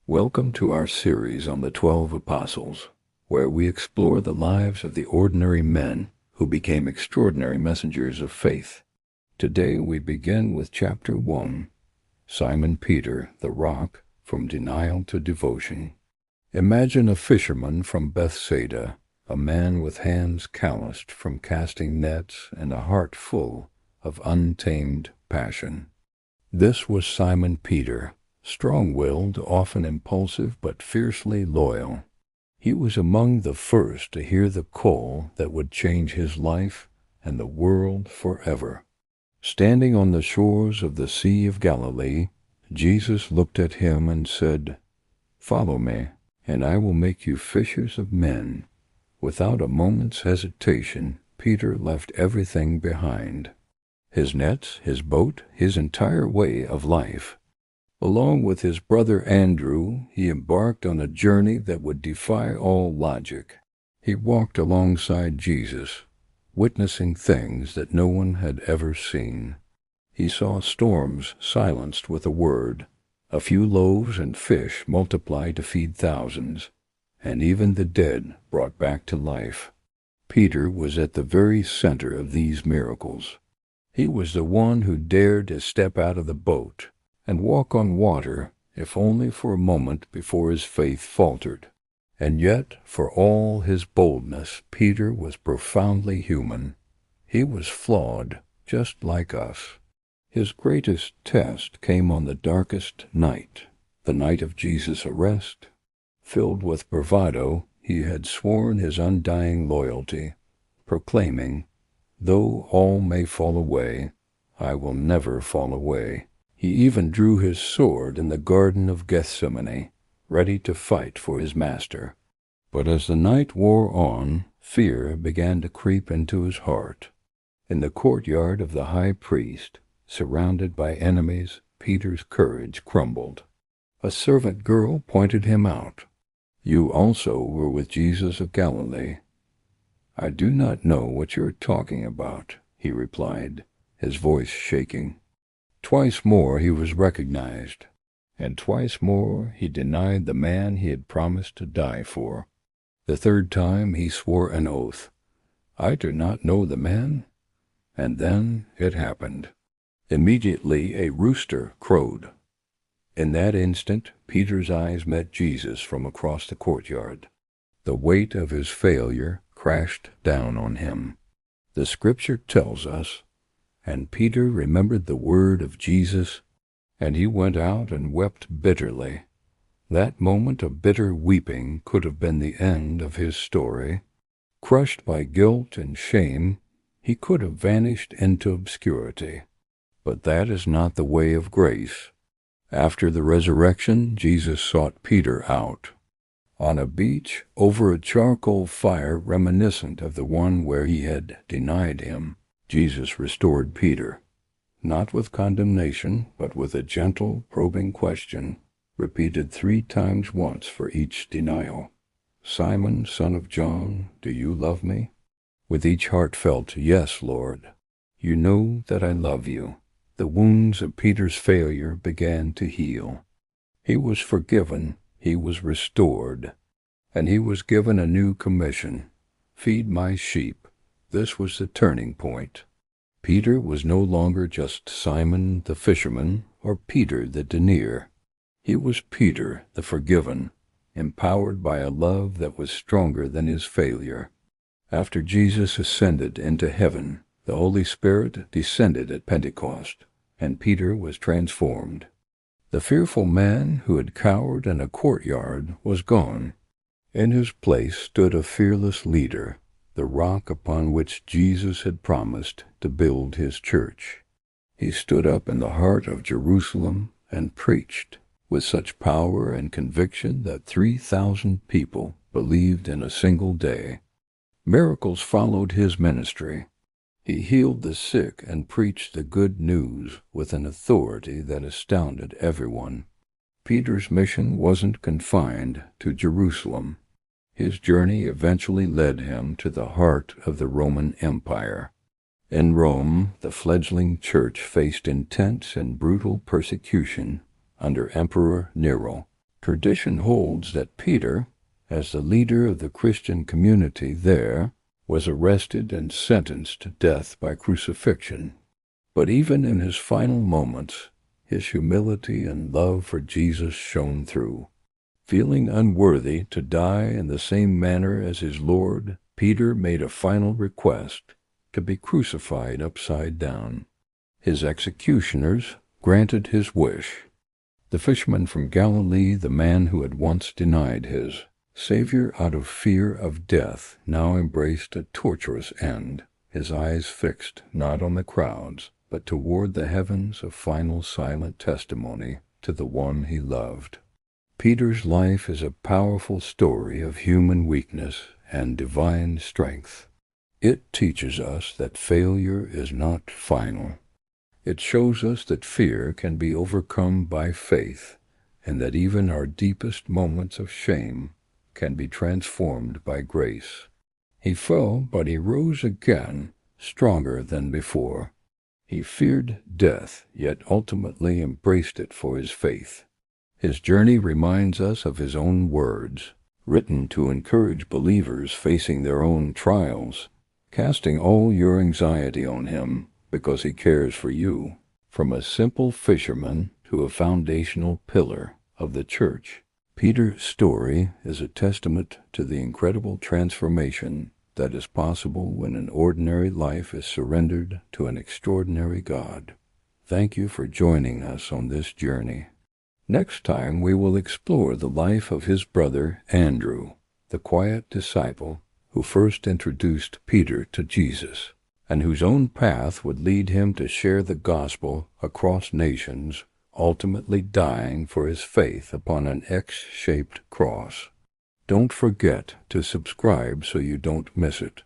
Welcome to our series on the 12 Apostles, where we explore the lives of the ordinary men who became extraordinary messengers of faith. Today we begin with Chapter 1, Simon Peter, the Rock, from Denial to Devotion. Imagine a fisherman from Bethsaida, a man with hands calloused from casting nets and a heart full of untamed passion. This was Simon Peter, strong-willed, often impulsive, but fiercely loyal. He was among the first to hear the call that would change his life and the world forever. Standing on the shores of the Sea of Galilee, Jesus looked at him and said, "Follow me, and I will make you fishers of men." Without a moment's hesitation, Peter left everything behind. His nets, his boat, his entire way of life. Along with his brother Andrew, he embarked on a journey that would defy all logic. He walked alongside Jesus, witnessing things that no one had ever seen. He saw storms silenced with a word, a few loaves and fish multiplied to feed thousands, and even the dead brought back to life. Peter was at the very center of these miracles. He was the one who dared to step out of the boat and walk on water, if only for a moment before his faith faltered. And yet, for all his boldness, Peter was profoundly human. He was flawed, just like us. His greatest test came on the darkest night, the night of Jesus' arrest. Filled with bravado, he had sworn his undying loyalty, proclaiming, "Though all may fall away, I will never fall away." He even drew his sword in the Garden of Gethsemane, ready to fight for his master. But as the night wore on, fear began to creep into his heart. In the courtyard of the high priest, surrounded by enemies, Peter's courage crumbled. A servant girl pointed him out. "You also were with Jesus of Galilee." "I do not know what you are talking about," he replied, his voice shaking. Twice more he was recognized, and twice more he denied the man he had promised to die for. The third time he swore an oath, "I do not know the man." And then it happened. Immediately a rooster crowed. In that instant, Peter's eyes met Jesus from across the courtyard. The weight of his failure crashed down on him. The scripture tells us, "And Peter remembered the word of Jesus, and he went out and wept bitterly." That moment of bitter weeping could have been the end of his story. Crushed by guilt and shame, he could have vanished into obscurity. But that is not the way of grace. After the resurrection, Jesus sought Peter out. On a beach, over a charcoal fire reminiscent of the one where he had denied him, Jesus restored Peter, not with condemnation, but with a gentle, probing question, repeated 3 times once for each denial. "Simon, son of John, do you love me?" With each heartfelt, "Yes, Lord. You know that I love you." The wounds of Peter's failure began to heal. He was forgiven, he was restored, and he was given a new commission: "Feed my sheep." This was the turning point. Peter was no longer just Simon the fisherman or Peter the denier. He was Peter the forgiven, empowered by a love that was stronger than his failure. After Jesus ascended into heaven, the Holy Spirit descended at Pentecost, and Peter was transformed. The fearful man who had cowered in a courtyard was gone. In his place stood a fearless leader, the rock upon which Jesus had promised to build his church. He stood up in the heart of Jerusalem and preached with such power and conviction that 3,000 people believed in a single day. Miracles followed his ministry. He healed the sick and preached the good news with an authority that astounded everyone. Peter's mission wasn't confined to Jerusalem. His journey eventually led him to the heart of the Roman Empire. In Rome, the fledgling church faced intense and brutal persecution under Emperor Nero. Tradition holds that Peter, as the leader of the Christian community there, was arrested and sentenced to death by crucifixion. But even in his final moments, his humility and love for Jesus shone through. Feeling unworthy to die in the same manner as his Lord, Peter made a final request to be crucified upside down. His executioners granted his wish. The fisherman from Galilee, the man who had once denied his Savior out of fear of death, now embraced a torturous end, his eyes fixed not on the crowds, but toward the heavens, a final silent testimony to the one he loved. Peter's life is a powerful story of human weakness and divine strength. It teaches us that failure is not final. It shows us that fear can be overcome by faith, and that even our deepest moments of shame can be transformed by grace. He fell, but he rose again, stronger than before. He feared death, yet ultimately embraced it for his faith. His journey reminds us of his own words, written to encourage believers facing their own trials, casting all your anxiety on him, because he cares for you. From a simple fisherman to a foundational pillar of the church, Peter's story is a testament to the incredible transformation that is possible when an ordinary life is surrendered to an extraordinary God. Thank you for joining us on this journey. Next time we will explore the life of his brother Andrew, the quiet disciple who first introduced Peter to Jesus, and whose own path would lead him to share the gospel across nations, ultimately dying for his faith upon an X-shaped cross. Don't forget to subscribe so you don't miss it.